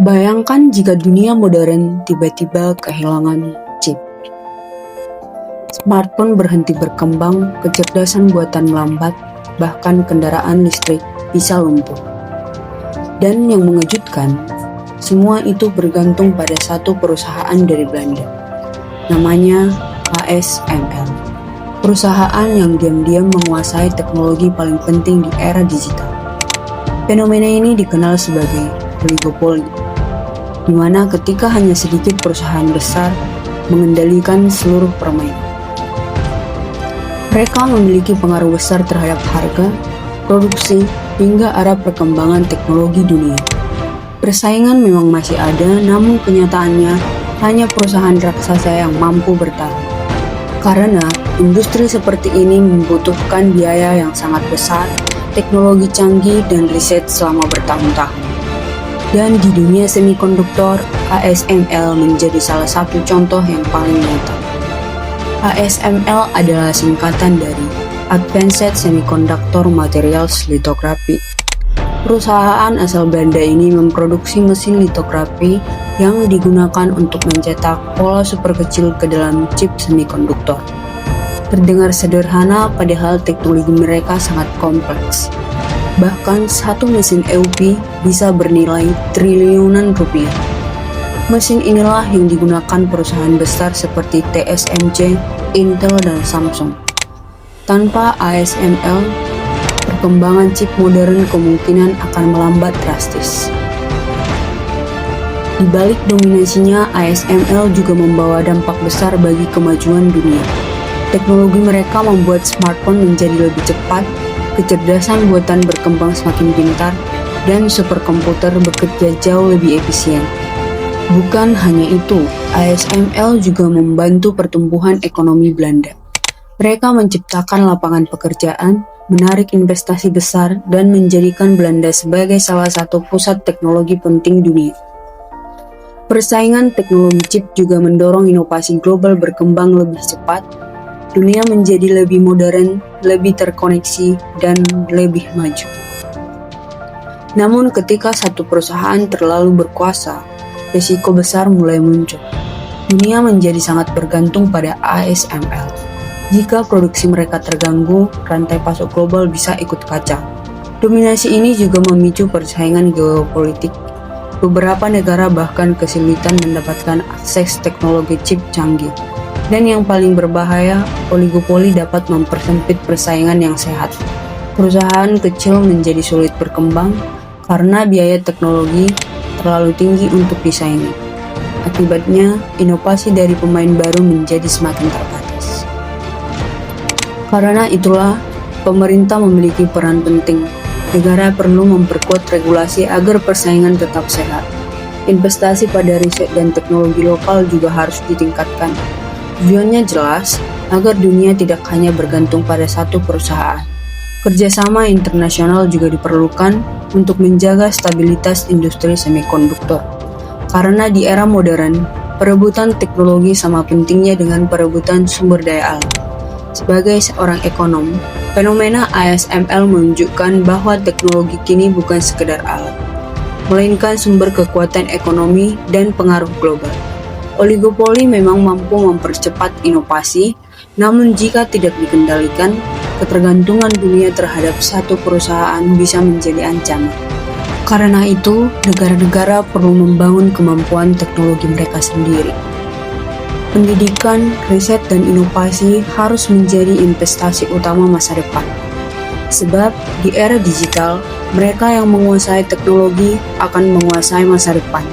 Bayangkan jika dunia modern tiba-tiba kehilangan chip. Smartphone berhenti berkembang, kecerdasan buatan melambat, bahkan kendaraan listrik bisa lumpuh. Dan yang mengejutkan, semua itu bergantung pada satu perusahaan dari Belanda. Namanya ASML. Perusahaan yang diam-diam menguasai teknologi paling penting di era digital. Fenomena ini dikenal sebagai oligopoli, di mana ketika hanya sedikit perusahaan besar mengendalikan seluruh permainan. Mereka memiliki pengaruh besar terhadap harga, produksi, hingga arah perkembangan teknologi dunia. Persaingan memang masih ada, namun kenyataannya hanya perusahaan raksasa yang mampu bertahan. Karena industri seperti ini membutuhkan biaya yang sangat besar, teknologi canggih, dan riset selama bertahun-tahun. Dan di dunia semikonduktor, ASML menjadi salah satu contoh yang paling nyata. ASML adalah singkatan dari Advanced Semiconductor Materials Lithography. Perusahaan asal Belanda ini memproduksi mesin litografi yang digunakan untuk mencetak pola super kecil ke dalam chip semikonduktor. Terdengar sederhana, padahal teknologi mereka sangat kompleks. Bahkan satu mesin EUV bisa bernilai triliunan rupiah. Mesin inilah yang digunakan perusahaan besar seperti TSMC, Intel, dan Samsung. Tanpa ASML, perkembangan chip modern kemungkinan akan melambat drastis. Di balik dominasinya, ASML juga membawa dampak besar bagi kemajuan dunia. Teknologi mereka membuat smartphone menjadi lebih cepat, kecerdasan buatan berkembang semakin pintar, dan superkomputer bekerja jauh lebih efisien. Bukan hanya itu, ASML juga membantu pertumbuhan ekonomi Belanda. Mereka menciptakan lapangan pekerjaan, menarik investasi besar, dan menjadikan Belanda sebagai salah satu pusat teknologi penting dunia. Persaingan teknologi chip juga mendorong inovasi global berkembang lebih cepat. Dunia menjadi lebih modern, lebih terkoneksi, dan lebih maju. Namun ketika satu perusahaan terlalu berkuasa, risiko besar mulai muncul. Dunia menjadi sangat bergantung pada ASML. Jika produksi mereka terganggu, rantai pasok global bisa ikut kacau. Dominasi ini juga memicu persaingan geopolitik. Beberapa negara bahkan kesulitan mendapatkan akses teknologi chip canggih. Dan yang paling berbahaya, oligopoli dapat mempersempit persaingan yang sehat. Perusahaan kecil menjadi sulit berkembang karena biaya teknologi terlalu tinggi untuk disaingi. Akibatnya, inovasi dari pemain baru menjadi semakin terbatas. Karena itulah, pemerintah memiliki peran penting. Negara perlu memperkuat regulasi agar persaingan tetap sehat. Investasi pada riset dan teknologi lokal juga harus ditingkatkan. Tujuannya jelas, agar dunia tidak hanya bergantung pada satu perusahaan. Kerjasama internasional juga diperlukan untuk menjaga stabilitas industri semikonduktor. Karena di era modern, perebutan teknologi sama pentingnya dengan perebutan sumber daya alam. Sebagai seorang ekonom, fenomena ASML menunjukkan bahwa teknologi kini bukan sekedar alat, melainkan sumber kekuatan ekonomi dan pengaruh global. Oligopoli memang mampu mempercepat inovasi, namun jika tidak dikendalikan, ketergantungan dunia terhadap satu perusahaan bisa menjadi ancaman. Karena itu, negara-negara perlu membangun kemampuan teknologi mereka sendiri. Pendidikan, riset, dan inovasi harus menjadi investasi utama masa depan. Sebab di era digital, mereka yang menguasai teknologi akan menguasai masa depan.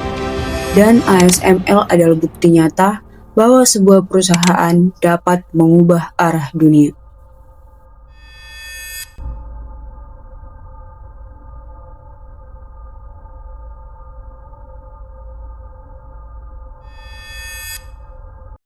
Dan ASML adalah bukti nyata bahwa sebuah perusahaan dapat mengubah arah dunia.